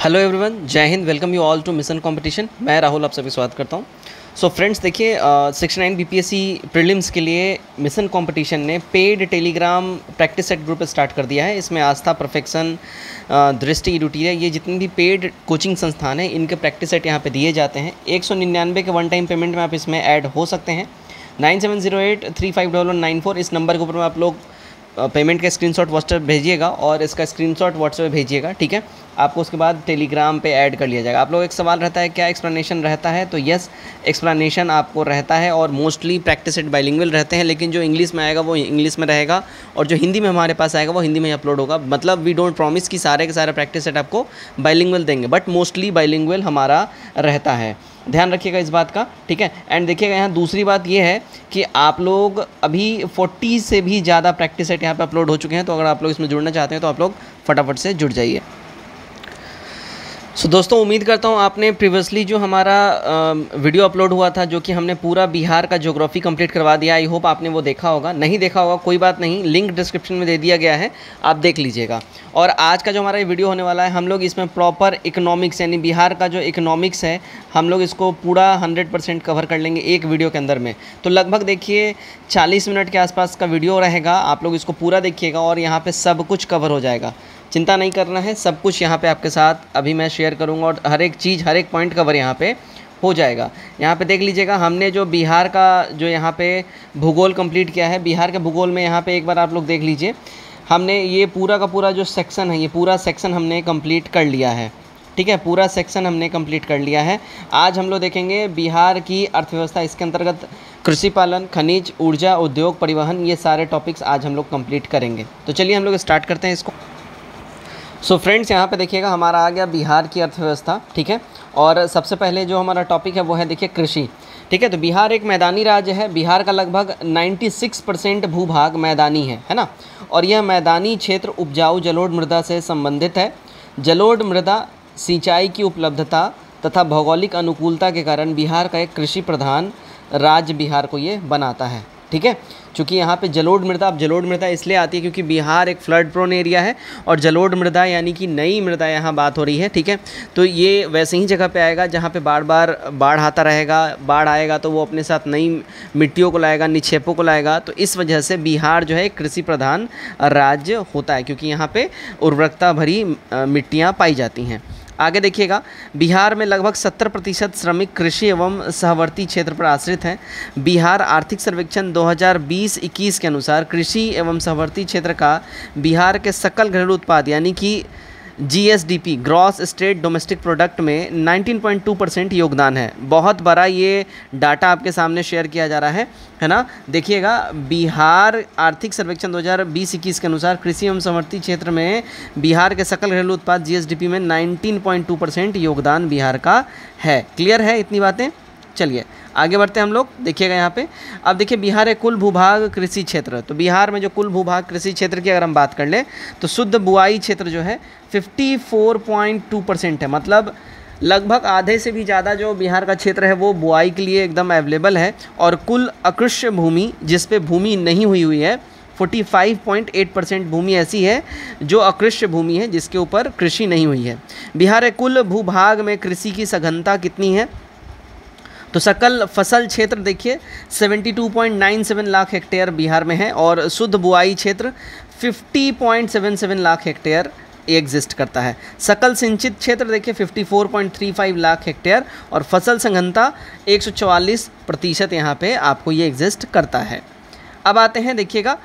Hello everyone, जय हिंद। Welcome you all to Mission Competition. मैं राहुल आप सभी स्वागत करता हूं। सो फ्रेंड्स, देखिए 69 बीपीएससी प्रीलिम्स के लिए मिशन कंपटीशन ने paid Telegram practice set group start कर दिया है। इसमें आस्था, परफेक्शन, दृष्टि, यूटिलिया, ये जितनी भी पेड कोचिंग संस्थान हैं इनके प्रैक्टिस सेट यहाँ पे दिए जाते हैं। 199 के वन टाइम पेमेंट में आप इसमें ऐड हो सकते हैं। 9708351194 इस नंबर के ऊपर में आप लोग पेमेंट का स्क्रीनशॉट व्हाट्सएप भेजिएगा और इसका स्क्रीनशॉट व्हाट्सएप भेजिएगा, ठीक है। आपको उसके बाद टेलीग्राम पे ऐड कर लिया जाएगा। आप लोग एक सवाल रहता है क्या एक्सप्लेनेशन रहता है, तो यस, एक्सप्लेनेशन आपको रहता है और मोस्टली प्रैक्टिस सेट बाइलिंगुअल रहते हैं, लेकिन जो इंग्लिश में आएगा वो इंग्लिश में रहेगा और जो हिंदी में हमारे पास आएगा वो हिंदी में ही अपलोड होगा। मतलब वी डोंट प्रॉमिस कि सारे के सारे प्रैक्टिस सेट आपको बाइलिंगुअल देंगे, बट मोस्टली बाइलिंगुअल हमारा रहता है। ध्यान रखिएगा इस बात का, ठीक है। एंड देखिएगा यहाँ दूसरी बात ये है कि आप लोग अभी 40 से भी ज़्यादा प्रैक्टिस सेट यहाँ पे अपलोड हो चुके हैं, तो अगर आप लोग इसमें जुड़ना चाहते हैं तो आप लोग फटाफट से जुड़ जाइए। सो दोस्तों, उम्मीद करता हूँ आपने प्रीवियसली जो हमारा वीडियो अपलोड हुआ था, जो कि हमने पूरा बिहार का ज्योग्राफी कंप्लीट करवा दिया, आई होप आपने वो देखा होगा। नहीं देखा होगा कोई बात नहीं, लिंक डिस्क्रिप्शन में दे दिया गया है, आप देख लीजिएगा। और आज का जो हमारा ये वीडियो होने वाला है, हम लोग इसमें प्रॉपर इकोनॉमिक्स यानी बिहार का जो इकोनॉमिक्स है हम लोग इसको पूरा 100% कवर कर लेंगे एक वीडियो के अंदर में। तो लगभग देखिए 40 मिनट के आसपास का वीडियो रहेगा, आप लोग इसको पूरा देखिएगा और यहाँ पर सब कुछ कवर हो जाएगा। चिंता नहीं करना है, सब कुछ यहाँ पे आपके साथ अभी मैं शेयर करूँगा और हर एक चीज़, हर एक पॉइंट कवर यहाँ पे हो जाएगा। यहाँ पे देख लीजिएगा, हमने जो बिहार का जो यहाँ पे भूगोल कंप्लीट किया है, बिहार के भूगोल में यहाँ पे एक बार आप लोग देख लीजिए, हमने ये पूरा का पूरा जो सेक्शन है, ये पूरा सेक्शन हमने कंप्लीट कर लिया है, ठीक है। पूरा सेक्शन हमने कंप्लीट कर लिया है। आज हम लोग देखेंगे बिहार की अर्थव्यवस्था, इसके अंतर्गत कृषि पालन, खनिज, ऊर्जा, उद्योग, परिवहन, ये सारे टॉपिक्स आज हम लोग कंप्लीट करेंगे। तो चलिए हम लोग स्टार्ट करते हैं इसको। सो फ्रेंड्स, यहाँ पे देखिएगा हमारा आ गया बिहार की अर्थव्यवस्था, ठीक है। और सबसे पहले जो हमारा टॉपिक है वो है देखिए कृषि, ठीक है। तो बिहार एक मैदानी राज्य है। बिहार का लगभग 96% भूभाग मैदानी है ना। और यह मैदानी क्षेत्र उपजाऊ जलोढ़ मृदा से संबंधित है। जलोढ़ मृदा, सिंचाई की उपलब्धता तथा भौगोलिक अनुकूलता के कारण बिहार का एक कृषि प्रधान राज्य बिहार को ये बनाता है, ठीक है। चूँकि यहाँ पे जलोढ़ मृदा, अब जलोढ़ मृदा इसलिए आती है क्योंकि बिहार एक फ्लड प्रोन एरिया है और जलोढ़ मृदा यानी कि नई मृदा यहाँ बात हो रही है, ठीक है। तो ये वैसे ही जगह पे आएगा जहाँ पे बार बार बाढ़ आता रहेगा। बाढ़ आएगा तो वो अपने साथ नई मिट्टियों को लाएगा, निक्षेपों को लाएगा। तो इस वजह से बिहार जो है कृषि प्रधान राज्य होता है, क्योंकि यहाँ पर उर्वरकता भरी मिट्टियाँ पाई जाती हैं। आगे देखिएगा, बिहार में लगभग 70% श्रमिक कृषि एवं सहवर्ती क्षेत्र पर आश्रित हैं। बिहार आर्थिक सर्वेक्षण 2020-21 के अनुसार कृषि एवं सहवर्ती क्षेत्र का बिहार के सकल घरेलू उत्पाद यानी कि GSDP, gross state domestic product में 19.2% योगदान है। बहुत बड़ा ये डाटा आपके सामने शेयर किया जा रहा है ना। देखिएगा, बिहार आर्थिक सर्वेक्षण 2020-21 के अनुसार कृषि एवं समवर्ती क्षेत्र में बिहार के सकल घरेलू उत्पाद जीएसडीपी में 19.2% योगदान बिहार का है। क्लियर है इतनी बातें? चलिए आगे बढ़ते हैं हम लोग। देखिएगा यहाँ पे, अब देखिए बिहार है कुल भूभाग कृषि क्षेत्र। तो बिहार में जो कुल भूभाग कृषि क्षेत्र की अगर हम बात कर लें तो शुद्ध बुआई क्षेत्र जो है 54.2% है। मतलब लगभग आधे से भी ज़्यादा जो बिहार का क्षेत्र है वो बुआई के लिए एकदम अवेलेबल है। और कुल अकृष्य भूमि, जिस पे भूमि नहीं हुई है, 45.8% भूमि ऐसी है जो अकृष्य भूमि है, जिसके ऊपर कृषि नहीं हुई है। बिहार है कुल भूभाग में कृषि की सघनता कितनी है, तो सकल फसल क्षेत्र देखिए 72.97 लाख हेक्टेयर बिहार में है और शुद्ध बुआई क्षेत्र 50.77 लाख हेक्टेयर एग्जिस्ट करता है। सकल सिंचित क्षेत्र देखिए 54.35 लाख हेक्टेयर और फसल संघनता 144% यहाँ पे आपको ये एग्जिस्ट करता है। अब आते हैं देखिएगा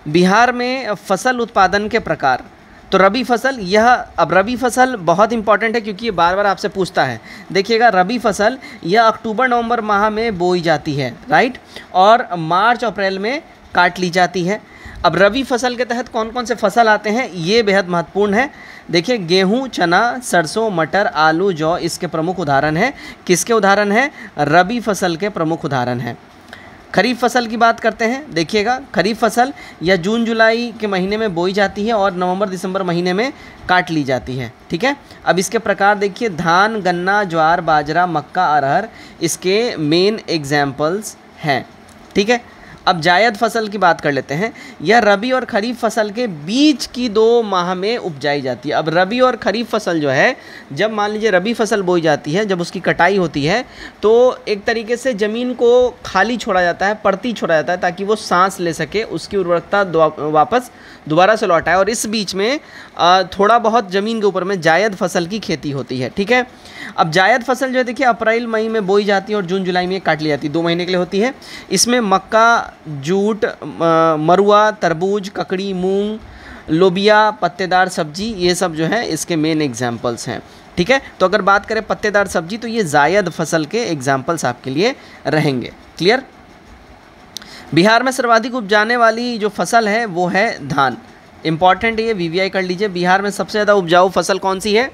बिहार में फसल उत्पादन के प्रकार। तो रबी फसल, यह अब रबी फसल बहुत इंपॉर्टेंट है क्योंकि ये बार बार आपसे पूछता है। देखिएगा, रबी फसल यह अक्टूबर-नवंबर माह में बोई जाती है, राइट, और मार्च-अप्रैल में काट ली जाती है। अब रबी फसल के तहत कौन कौन से फसल आते हैं ये बेहद महत्वपूर्ण है। देखिए, गेहूं, चना, सरसों, मटर, आलू, जौ इसके प्रमुख उदाहरण हैं। किसके उदाहरण हैं? रबी फसल के प्रमुख उदाहरण हैं। खरीफ फसल की बात करते हैं। देखिएगा, खरीफ फसल या जून जुलाई के महीने में बोई जाती है और नवंबर दिसंबर महीने में काट ली जाती है, ठीक है। अब इसके प्रकार देखिए, धान, गन्ना, ज्वार, बाजरा, मक्का, अरहर इसके मेन एग्जाम्पल्स हैं, ठीक है। अब जायद फसल की बात कर लेते हैं। यह रबी और खरीफ फसल के बीच की 2 माह में उपजाई जाती है। अब रबी और खरीफ फसल जो है, जब मान लीजिए रबी फसल बोई जाती है, जब उसकी कटाई होती है तो एक तरीके से ज़मीन को खाली छोड़ा जाता है, परती छोड़ा जाता है, ताकि वो सांस ले सके, उसकी उर्वरकता वापस दोबारा से लौटाए। और इस बीच में थोड़ा बहुत ज़मीन के ऊपर में जायद फसल की खेती होती है। ठीक है, अब जायद फसल जो है देखिए अप्रैल मई में बोई जाती है और जून जुलाई में काट ली जाती है, 2 महीने के लिए होती है। इसमें मक्का, जूट, मरुआ, तरबूज, ककड़ी, मूंग, लोबिया, पत्तेदार सब्जी, ये सब जो है इसके मेन एग्जाम्पल्स हैं। ठीक है, तो अगर बात करें पत्तेदार सब्जी तो ये जायद फसल के एग्जाम्पल्स आपके लिए रहेंगे। क्लियर। बिहार में सर्वाधिक उपजाने वाली जो फसल है वो है धान। इंपॉर्टेंट है, ये वीवीआई कर लीजिए। बिहार में सबसे ज़्यादा उपजाऊ फसल कौन सी है?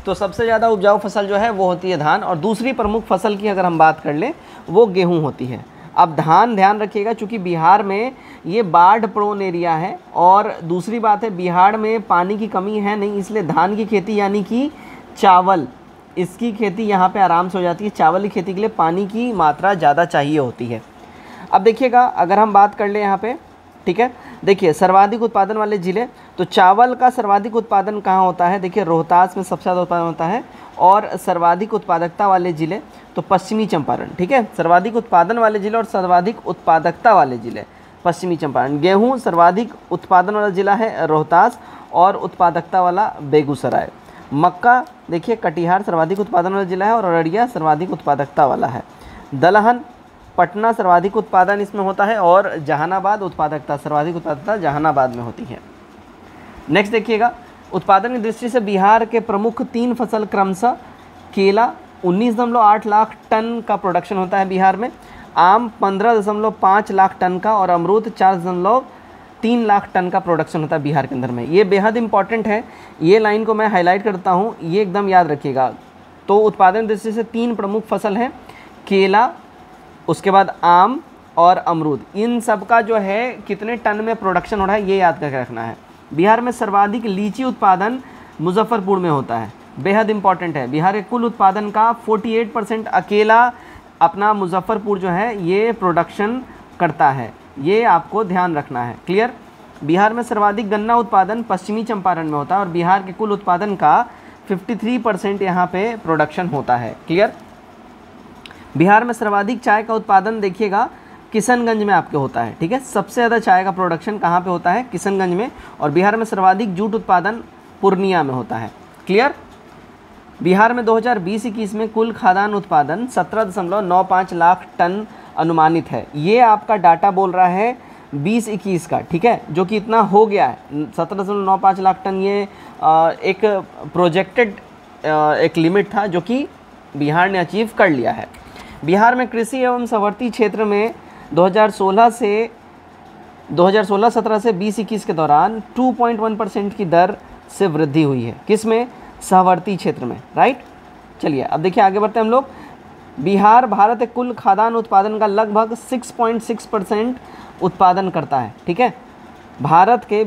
तो सबसे ज़्यादा उपजाऊ फसल जो है वो होती है धान। और दूसरी प्रमुख फसल की अगर हम बात कर लें वो गेहूँ होती है। अब धान ध्यान रखिएगा, चूँकि बिहार में ये बाढ़ प्रोन एरिया है, और दूसरी बात है बिहार में पानी की कमी है नहीं, इसलिए धान की खेती यानी कि चावल, इसकी खेती यहाँ पे आराम से हो जाती है। चावल की खेती के लिए पानी की मात्रा ज़्यादा चाहिए होती है। अब देखिएगा अगर हम बात कर लें यहाँ पे, ठीक है, देखिए सर्वाधिक उत्पादन वाले ज़िले, तो चावल का सर्वाधिक उत्पादन कहाँ होता है? देखिए रोहतास में सबसे ज़्यादा उत्पादन होता है। और सर्वाधिक उत्पादकता वाले ज़िले तो पश्चिमी चंपारण। ठीक है, सर्वाधिक उत्पादन वाले ज़िले और सर्वाधिक उत्पादकता वाले ज़िले पश्चिमी चंपारण। गेहूँ सर्वाधिक उत्पादन वाला ज़िला है रोहतास और उत्पादकता वाला बेगूसराय। मक्का देखिए कटिहार सर्वाधिक उत्पादन वाला ज़िला है और अररिया सर्वाधिक उत्पादकता वाला है। दलहन पटना सर्वाधिक उत्पादन इसमें होता है और जहानाबाद उत्पादकता, सर्वाधिक उत्पादकता जहानाबाद में होती है। नेक्स्ट देखिएगा, उत्पादन की दृष्टि से बिहार के प्रमुख 3 फसल क्रमशः केला 19.8 लाख टन का प्रोडक्शन होता है बिहार में, आम 15.5 लाख टन का और अमरूद 4.3 लाख टन का प्रोडक्शन होता है बिहार के अंदर में। ये बेहद इंपॉर्टेंट है, ये लाइन को मैं हाईलाइट करता हूँ, ये एकदम याद रखिएगा। तो उत्पादन दृष्टि से 3 प्रमुख फसल हैं, केला, उसके बाद आम और अमरूद। इन सब का जो है कितने टन में प्रोडक्शन हो रहा है ये याद करके रखना है। बिहार में सर्वाधिक लीची उत्पादन मुजफ्फरपुर में होता है, बेहद इंपॉर्टेंट है। बिहार के कुल उत्पादन का 48% अकेला अपना मुजफ्फरपुर जो है ये प्रोडक्शन करता है, ये आपको ध्यान रखना है। क्लियर। बिहार में सर्वाधिक गन्ना उत्पादन पश्चिमी चंपारण में होता है और बिहार के कुल उत्पादन का 53% यहाँ पे प्रोडक्शन होता है। क्लियर। बिहार में सर्वाधिक चाय का उत्पादन देखिएगा किशनगंज में आपके होता है। ठीक है, सबसे ज़्यादा चाय का प्रोडक्शन कहाँ पे होता है? किशनगंज में। और बिहार में सर्वाधिक जूट उत्पादन पूर्णिया में होता है। क्लियर। बिहार में 2020-21 में कुल खाद्यान्न उत्पादन 17.95 लाख टन अनुमानित है। ये आपका डाटा बोल रहा है 20-21 का, ठीक है, जो कि इतना हो गया है 17.95 लाख टन। ये एक प्रोजेक्टेड एक लिमिट था जो कि बिहार ने अचीव कर लिया है। बिहार में कृषि एवं सवर्ती क्षेत्र में 2016-17 से 20-21 के दौरान 2.1% की दर से वृद्धि हुई है। किस में? सवर्ती क्षेत्र में, राइट। चलिए अब देखिए आगे बढ़ते हैं हम लोग। बिहार भारत के कुल खाद्यान्न उत्पादन का लगभग 6.6% उत्पादन करता है। ठीक है, भारत के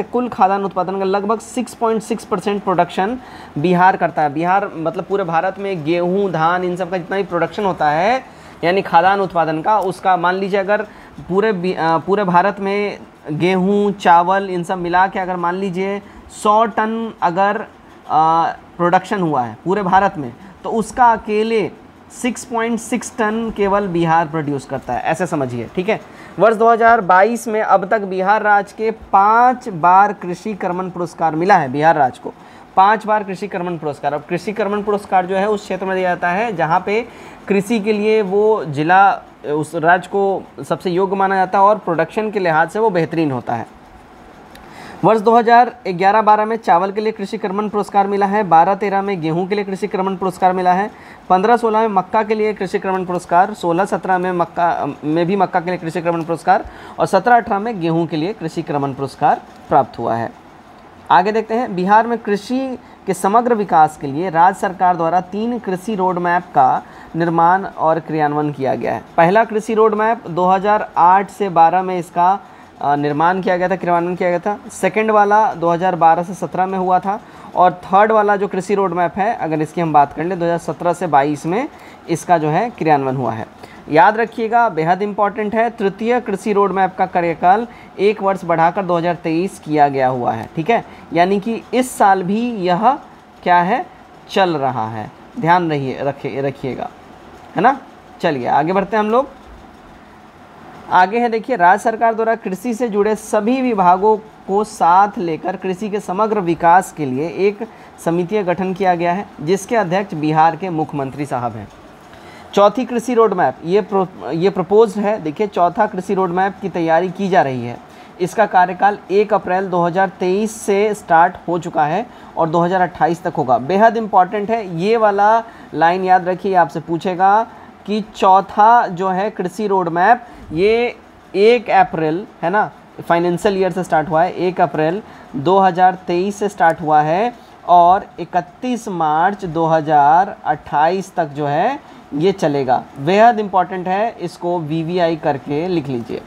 कुल खाद्यान्न उत्पादन का लगभग 6.6% प्रोडक्शन बिहार करता है। बिहार मतलब पूरे भारत में गेहूं, धान, इन सब का जितना भी प्रोडक्शन होता है यानी खाद्यान्न उत्पादन का, उसका मान लीजिए अगर पूरे भारत में गेहूं, चावल इन सब मिला के अगर मान लीजिए 100 टन अगर प्रोडक्शन हुआ है पूरे भारत में, तो उसका अकेले 6.6 टन केवल बिहार प्रोड्यूस करता है, ऐसे समझिए। ठीक है, वर्ष 2022 में अब तक बिहार राज्य के 5 बार कृषि कर्मण पुरस्कार मिला है। बिहार राज्य को 5 बार कृषि कर्मण पुरस्कार। अब कृषि कर्मण पुरस्कार जो है उस क्षेत्र में दिया जाता है जहाँ पे कृषि के लिए वो जिला उस राज्य को सबसे योग्य माना जाता है और प्रोडक्शन के लिहाज से वो बेहतरीन होता है। वर्ष 2011-12 में चावल के लिए कृषि कर्मण पुरस्कार मिला है, 12-13 में गेहूं के लिए कृषि कर्मण पुरस्कार मिला है, 15-16 में मक्का के लिए कृषि कर्मण पुरस्कार, 16-17 में भी मक्का के लिए कृषि कर्मण पुरस्कार और 17-18 में गेहूं के लिए कृषि कर्मण पुरस्कार प्राप्त हुआ है। आगे देखते हैं, बिहार में कृषि के समग्र विकास के लिए राज्य सरकार द्वारा 3 कृषि रोड मैप का निर्माण और क्रियान्वयन किया गया है। पहला कृषि रोड मैप 2008 से 12 में इसका निर्माण किया गया था, क्रियान्वयन किया गया था। सेकंड वाला 2012 से 17 में हुआ था और थर्ड वाला जो कृषि रोड मैप है अगर इसकी हम बात कर लें 2017 से 22 में इसका जो है क्रियान्वयन हुआ है। याद रखिएगा, बेहद इंपॉर्टेंट है। तृतीय कृषि रोड मैप का कार्यकाल 1 वर्ष बढ़ाकर 2023 किया गया हुआ है, ठीक है, यानी कि इस साल भी यह क्या है, चल रहा है, ध्यान रखिएगा, है ना। चलिए आगे बढ़ते हैं हम लोग। आगे है देखिए, राज्य सरकार द्वारा कृषि से जुड़े सभी विभागों को साथ लेकर कृषि के समग्र विकास के लिए एक समिति का गठन किया गया है, जिसके अध्यक्ष बिहार के मुख्यमंत्री साहब हैं। चौथी कृषि रोड मैप ये प्रपोज्ड है। देखिए, चौथा कृषि रोड मैप की तैयारी की जा रही है। इसका कार्यकाल 1 अप्रैल 2023 से स्टार्ट हो चुका है और 2028 तक होगा। बेहद इंपॉर्टेंट है ये वाला लाइन, याद रखिए, आपसे पूछेगा कि चौथा जो है कृषि रोड मैप ये 1 अप्रैल, है ना, फाइनेंशियल ईयर से स्टार्ट हुआ है, 1 अप्रैल 2023 से स्टार्ट हुआ है और 31 मार्च 2028 तक जो है ये चलेगा। बेहद इंपॉर्टेंट है, इसको VVI करके लिख लीजिए।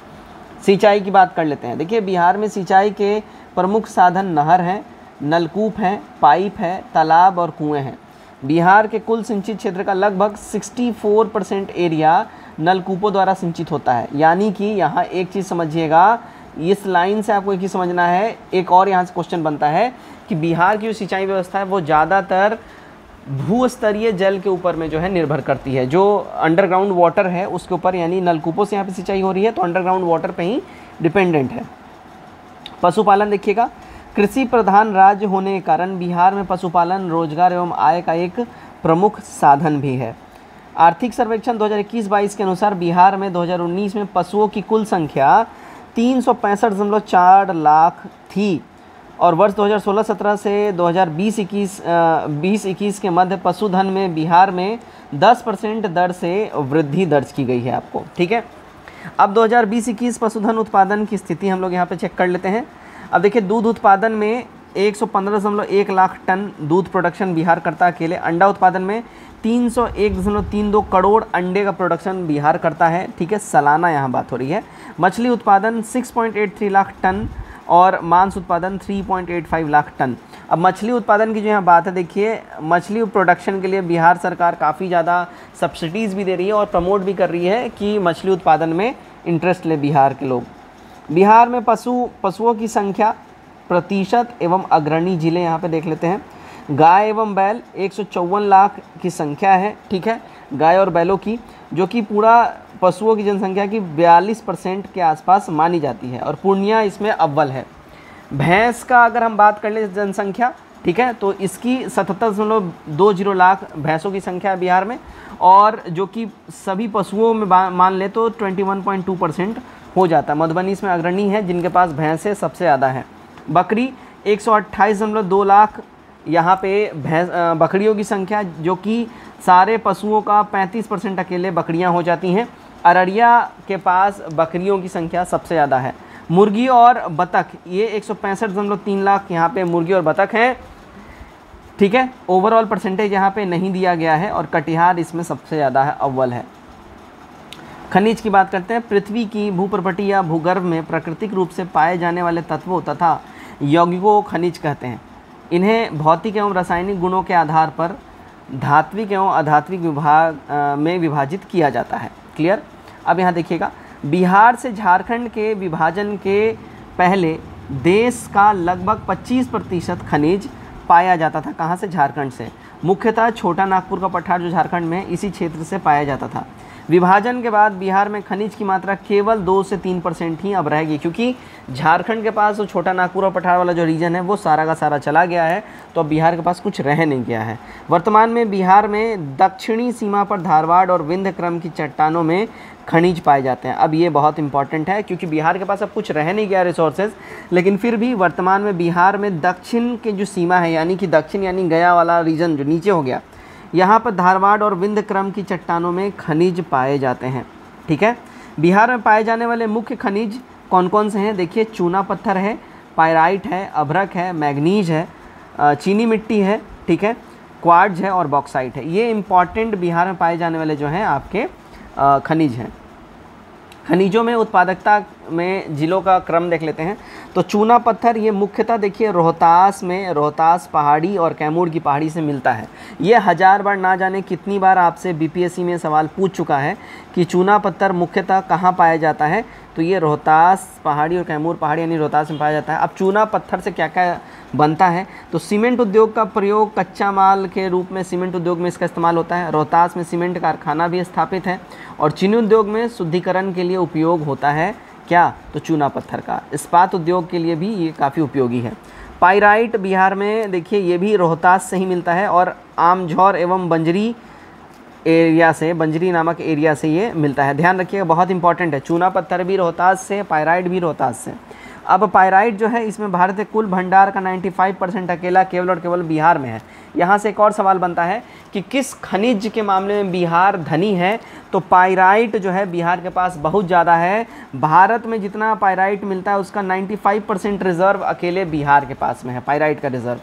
सिंचाई की बात कर लेते हैं। देखिए, बिहार में सिंचाई के प्रमुख साधन नहर हैं, नलकूप हैं, पाइप है, तालाब और कुएं हैं। बिहार के कुल सिंचित क्षेत्र का लगभग 64% एरिया नलकूपों द्वारा सिंचित होता है। यानी कि यहाँ एक चीज़ समझिएगा, इस लाइन से आपको एक चीज़ समझना है। एक और यहाँ से क्वेश्चन बनता है कि बिहार की जो सिंचाई व्यवस्था है वो ज़्यादातर भूस्तरीय जल के ऊपर में जो है निर्भर करती है। जो अंडरग्राउंड वाटर है उसके ऊपर, यानी नलकूपों से यहाँ पे सिंचाई हो रही है तो अंडरग्राउंड वाटर पे ही डिपेंडेंट है। पशुपालन देखिएगा, कृषि प्रधान राज्य होने के कारण बिहार में पशुपालन रोजगार एवं आय का एक प्रमुख साधन भी है। आर्थिक सर्वेक्षण 2021-22 के अनुसार बिहार में 2019 में पशुओं की कुल संख्या 365.4 लाख थी और वर्ष 2016-17 से 2020-21 के मध्य पशुधन में बिहार में 10% दर से वृद्धि दर्ज की गई है आपको, ठीक है। अब 2020-21 पशुधन उत्पादन की स्थिति हम लोग यहाँ पे चेक कर लेते हैं। अब देखिए, दूध उत्पादन में 115.1 लाख टन दूध प्रोडक्शन बिहार करता है अकेले। अंडा उत्पादन में 301.32 करोड़ अंडे का प्रोडक्शन बिहार करता है, ठीक है, सालाना यहाँ बात हो रही है। मछली उत्पादन 6.83 लाख टन और मांस उत्पादन 3.85 लाख टन। अब मछली उत्पादन की जो यहाँ बात है, देखिए, मछली प्रोडक्शन के लिए बिहार सरकार काफ़ी ज़्यादा सब्सिडीज़ भी दे रही है और प्रमोट भी कर रही है कि मछली उत्पादन में इंटरेस्ट ले बिहार के लोग। बिहार में पशुओं की संख्या, प्रतिशत एवं अग्रणी जिले यहाँ पे देख लेते हैं। गाय एवं बैल 154 लाख की संख्या है, ठीक है, गाय और बैलों की, जो कि पूरा पशुओं की जनसंख्या की 42% के आसपास मानी जाती है और पूर्णिया इसमें अव्वल है। भैंस का अगर हम बात कर ले जनसंख्या, ठीक है, तो इसकी 77.20 लाख भैंसों की संख्या है बिहार में और जो कि सभी पशुओं में मान ले तो 21.2% हो जाता है। मधुबनी इसमें अग्रणी है जिनके पास भैंसें सबसे ज़्यादा हैं। बकरी 128.2 लाख यहाँ पे बकरियों की संख्या, जो कि सारे पशुओं का 35% अकेले बकरियाँ हो जाती हैं। अररिया के पास बकरियों की संख्या सबसे ज़्यादा है। मुर्गी और बतख, ये 165.3 लाख यहाँ पे मुर्गी और बतख हैं, ठीक है। ओवरऑल परसेंटेज यहाँ पे नहीं दिया गया है और कटिहार इसमें सबसे ज़्यादा है, अव्वल है। खनिज की बात करते हैं। पृथ्वी की भूप्रपटी या भूगर्भ में प्राकृतिक रूप से पाए जाने वाले तत्वों तथा यौगिकों को खनिज कहते हैं। इन्हें भौतिक एवं रासायनिक गुणों के आधार पर धात्विक एवं अधात्विक विभाग में विभाजित किया जाता है। क्लियर। अब यहाँ देखिएगा, बिहार से झारखंड के विभाजन के पहले देश का लगभग 25% खनिज पाया जाता था। कहाँ से? झारखंड से। मुख्यतः छोटा नागपुर का पठार जो झारखंड में है, इसी क्षेत्र से पाया जाता था। विभाजन के बाद बिहार में खनिज की मात्रा केवल 2 से 3% ही अब रहेगी, क्योंकि झारखंड के पास जो छोटा नागपुर और पठार वाला जो रीजन है वो सारा का सारा चला गया है, तो अब बिहार के पास कुछ रह नहीं गया है। वर्तमान में बिहार में दक्षिणी सीमा पर धारवाड़ और विंध्य क्रम की चट्टानों में खनिज पाए जाते हैं। अब ये बहुत इंपॉर्टेंट है, क्योंकि बिहार के पास अब कुछ रह नहीं गया रिसोर्सेज, लेकिन फिर भी वर्तमान में बिहार में दक्षिण की जो सीमा है, यानी कि दक्षिण यानी गया वाला रीजन जो नीचे हो गया, यहाँ पर धारवाड़ और विंध्य क्रम की चट्टानों में खनिज पाए जाते हैं। ठीक है। बिहार में पाए जाने वाले मुख्य खनिज कौन कौन से हैं? देखिए, चूना पत्थर है, पायराइट है, अभ्रक है, मैग्नीज है, चीनी मिट्टी है, ठीक है, क्वार्ट्ज है और बॉक्साइट है। ये इंपॉर्टेंट बिहार में पाए जाने वाले जो हैं आपके खनिज हैं। खनिजों में उत्पादकता में जिलों का क्रम देख लेते हैं। तो चूना पत्थर ये मुख्यतः देखिए रोहतास में, रोहतास पहाड़ी और कैमूर की पहाड़ी से मिलता है। ये 1000 बार ना जाने कितनी बार आपसे बीपीएससी में सवाल पूछ चुका है कि चूना पत्थर मुख्यतः कहाँ पाया जाता है। तो ये रोहतास पहाड़ी और कैमूर पहाड़ी यानी रोहतास में पाया जाता है। अब चूना पत्थर से क्या क्या बनता है, तो सीमेंट उद्योग का प्रयोग, कच्चा माल के रूप में सीमेंट उद्योग में इसका इस्तेमाल होता है। रोहतास में सीमेंट कारखाना भी स्थापित है। और चीनी उद्योग में शुद्धिकरण के लिए उपयोग होता है क्या, तो चूना पत्थर का। इस्पात उद्योग के लिए भी ये काफ़ी उपयोगी है। पाइराइट बिहार में देखिए ये भी रोहतास से ही मिलता है और आमझौर एवं बंजरी एरिया से, बंजरी नामक एरिया से ये मिलता है। ध्यान रखिएगा, बहुत इंपॉर्टेंट है। चूना पत्थर भी रोहतास से, पाइराइट भी रोहतास से। अब पाइराइट जो है इसमें भारत के कुल भंडार का 95% अकेला केवल और केवल बिहार में है। यहाँ से एक और सवाल बनता है कि किस खनिज के मामले में बिहार धनी है, तो पाइराइट जो है बिहार के पास बहुत ज़्यादा है। भारत में जितना पाइराइट मिलता है उसका 95% रिजर्व अकेले बिहार के पास में है, पाइराइट का रिजर्व।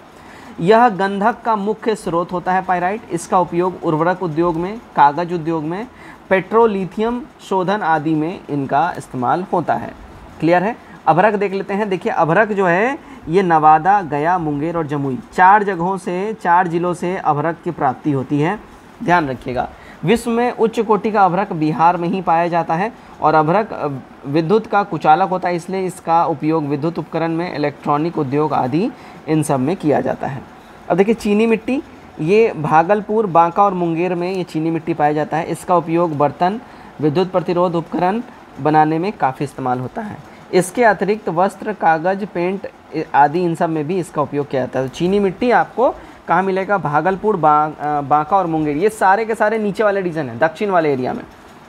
यह गंधक का मुख्य स्रोत होता है पाइराइट। इसका उपयोग उर्वरक उद्योग में, कागज उद्योग में, पेट्रोलिथियम शोधन आदि में इनका इस्तेमाल होता है। क्लियर है। अभ्रक देख लेते हैं। देखिए अभ्रक जो है ये नवादा, गया, मुंगेर और जमुई 4 जगहों से, 4 जिलों से अभ्रक की प्राप्ति होती है। ध्यान रखिएगा, विश्व में उच्च कोटि का अभ्रक बिहार में ही पाया जाता है। और अभ्रक विद्युत का कुचालक होता है, इसलिए इसका उपयोग विद्युत उपकरण में, इलेक्ट्रॉनिक उद्योग आदि इन सब में किया जाता है। अब देखिए चीनी मिट्टी, ये भागलपुर, बांका और मुंगेर में ये चीनी मिट्टी पाया जाता है। इसका उपयोग बर्तन, विद्युत प्रतिरोध उपकरण बनाने में काफ़ी इस्तेमाल होता है। इसके अतिरिक्त वस्त्र, कागज, पेंट आदि इन सब में भी इसका उपयोग किया जाता है। तो चीनी मिट्टी आपको कहाँ मिलेगा, भागलपुर, बांका और मुंगेर, ये सारे के सारे नीचे वाले रीजन है, दक्षिण वाले एरिया में।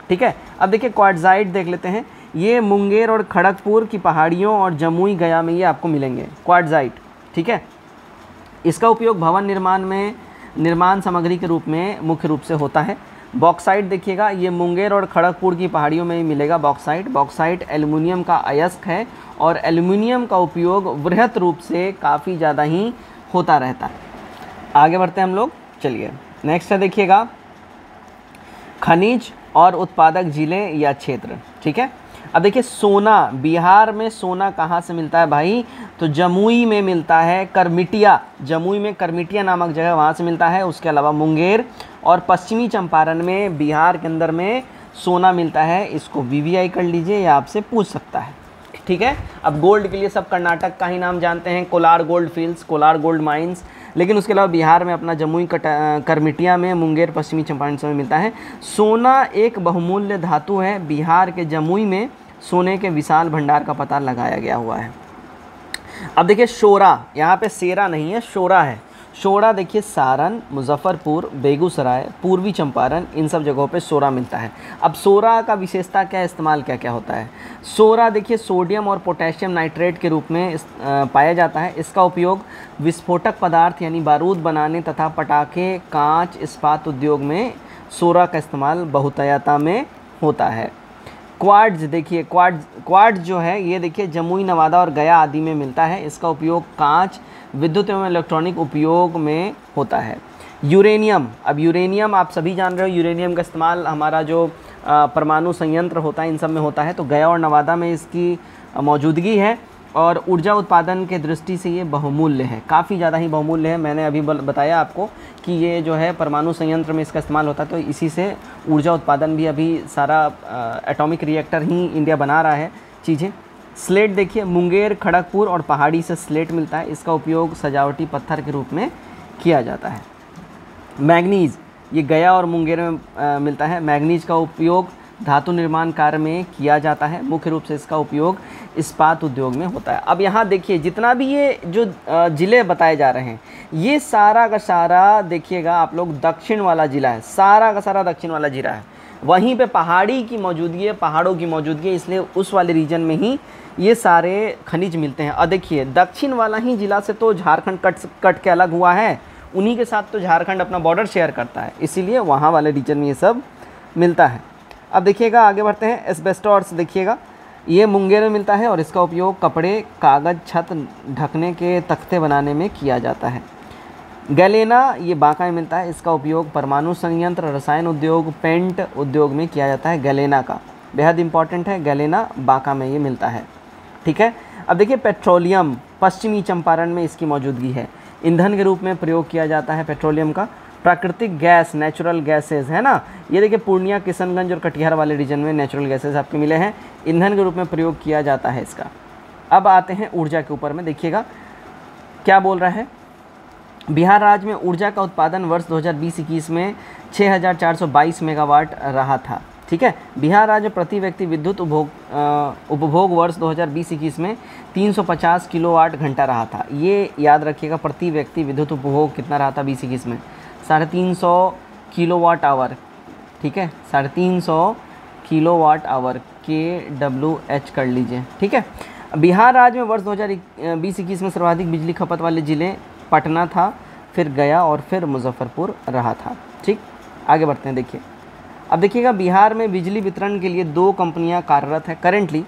ठीक है। अब देखिए क्वार्टजाइट देख लेते हैं। ये मुंगेर और खड़गपुर की पहाड़ियों और जमुई, गया में ये आपको मिलेंगे क्वार्टजाइट। ठीक है। इसका उपयोग भवन निर्माण में, निर्माण सामग्री के रूप में मुख्य रूप से होता है। बॉक्साइट देखिएगा, ये मुंगेर और खड़गपुर की पहाड़ियों में ही मिलेगा बॉक्साइट। बॉक्साइट एल्युमिनियम का अयस्क है और एल्युमिनियम का उपयोग वृहत रूप से काफ़ी ज़्यादा ही होता रहता है। आगे बढ़ते हैं हम लोग, चलिए नेक्स्ट है देखिएगा खनिज और उत्पादक जिले या क्षेत्र। ठीक है। अब देखिए सोना, बिहार में सोना कहाँ से मिलता है भाई, तो जमुई में मिलता है, करमिटिया, जमुई में करमिटिया नामक जगह वहाँ से मिलता है। उसके अलावा मुंगेर और पश्चिमी चंपारण में, बिहार के अंदर में सोना मिलता है। इसको वीवीआई कर लीजिए, या आपसे पूछ सकता है। ठीक है। अब गोल्ड के लिए सब कर्नाटक का ही नाम जानते हैं, Kolar gold fields, Kolar gold mines. लेकिन उसके अलावा बिहार में अपना जमुई, करमिटिया में, मुंगेर, पश्चिमी चंपारण में मिलता है। सोना एक बहुमूल्य धातु है। बिहार के जमुई में सोने के विशाल भंडार का पता लगाया गया हुआ है। अब देखिए शोरा, यहाँ पे सेरा नहीं है, शोरा है। शोरा देखिए सारण, मुजफ्फरपुर, बेगूसराय, पूर्वी चंपारण, इन सब जगहों पे सोरा मिलता है। अब सोरा का विशेषता क्या, इस्तेमाल क्या क्या होता है। सोरा देखिए सोडियम और पोटेशियम नाइट्रेट के रूप में पाया जाता है। इसका उपयोग विस्फोटक पदार्थ यानी बारूद बनाने तथा पटाखे, कांच, इस्पात उद्योग में सोरा का इस्तेमाल बहुतायता में होता है। क्वार्ट्ज देखिए, क्वार्ट्ज जो है ये देखिए जमुई, नवादा और गया आदि में मिलता है। इसका उपयोग कांच, विद्युत एवं इलेक्ट्रॉनिक उपयोग में होता है। यूरेनियम, अब यूरेनियम आप सभी जान रहे हो, यूरेनियम का इस्तेमाल हमारा जो परमाणु संयंत्र होता है इन सब में होता है। तो गया और नवादा में इसकी मौजूदगी है और ऊर्जा उत्पादन के दृष्टि से ये बहुमूल्य है, काफ़ी ज़्यादा ही बहुमूल्य है। मैंने अभी बताया आपको कि ये जो है परमाणु संयंत्र में इसका इस्तेमाल होता है, तो इसी से ऊर्जा उत्पादन भी अभी सारा एटॉमिक रिएक्टर ही इंडिया बना रहा है चीज़ें। स्लेट देखिए, मुंगेर, खड़गपुर और पहाड़ी से स्लेट मिलता है। इसका उपयोग सजावटी पत्थर के रूप में किया जाता है। मैग्नीज़, ये गया और मुंगेर में मिलता है। मैग्नीज का उपयोग धातु निर्माण कार्य में किया जाता है। मुख्य रूप से इसका उपयोग इस्पात उद्योग में होता है। अब यहाँ देखिए जितना भी ये जो ज़िले बताए जा रहे हैं ये सारा का सारा देखिएगा आप लोग दक्षिण वाला ज़िला है, सारा का सारा दक्षिण वाला ज़िला है। वहीं पे पहाड़ी की मौजूदगी है, पहाड़ों की मौजूदगी है, इसलिए उस वाले रीजन में ही ये सारे खनिज मिलते हैं। और देखिए दक्षिण वाला ही ज़िला से तो झारखंड कट के अलग हुआ है, उन्हीं के साथ तो झारखंड अपना बॉर्डर शेयर करता है, इसीलिए वहाँ वाले रीजन में ये सब मिलता है। अब देखिएगा आगे बढ़ते हैं। एस्बेस्टॉस देखिएगा, ये मुंगेर में मिलता है और इसका उपयोग कपड़े, कागज़, छत ढकने के तख्ते बनाने में किया जाता है। गैलेना, ये बांका में मिलता है। इसका उपयोग परमाणु संयंत्र, रसायन उद्योग, पेंट उद्योग में किया जाता है। गैलेना का बेहद इंपॉर्टेंट है, गैलेना बांका में ये मिलता है। ठीक है, अब देखिए पेट्रोलियम पश्चिमी चंपारण में इसकी मौजूदगी है, ईंधन के रूप में प्रयोग किया जाता है पेट्रोलियम का। प्राकृतिक गैस, नेचुरल गैसेज है ना, ये देखिए पूर्णिया, किशनगंज और कटिहार वाले रीजन में नेचुरल गैसेज आपके मिले हैं, ईंधन के रूप में प्रयोग किया जाता है इसका। अब आते हैं ऊर्जा के ऊपर में, देखिएगा क्या बोल रहा है। बिहार राज्य में ऊर्जा का उत्पादन वर्ष 2020-21 में 6422 मेगावाट रहा था। ठीक है, बिहार राज्य प्रति व्यक्ति विद्युत उपभोग वर्ष 2020-21 में 350 किलोवाट घंटा रहा था। ये याद रखिएगा, प्रति व्यक्ति विद्युत उपभोग कितना रहा था 20-21 में, 350 किलोवाट आवर। ठीक है, 350 किलोवाट आवर, KWH कर लीजिए। ठीक है, बिहार राज्य में वर्ष 2020-21 में सर्वाधिक बिजली खपत वाले ज़िले पटना था, फिर गया और फिर मुजफ्फरपुर रहा था। ठीक, आगे बढ़ते हैं। देखिए, अब देखिएगा बिहार में बिजली वितरण के लिए 2 कंपनियां कार्यरत है करेंटली।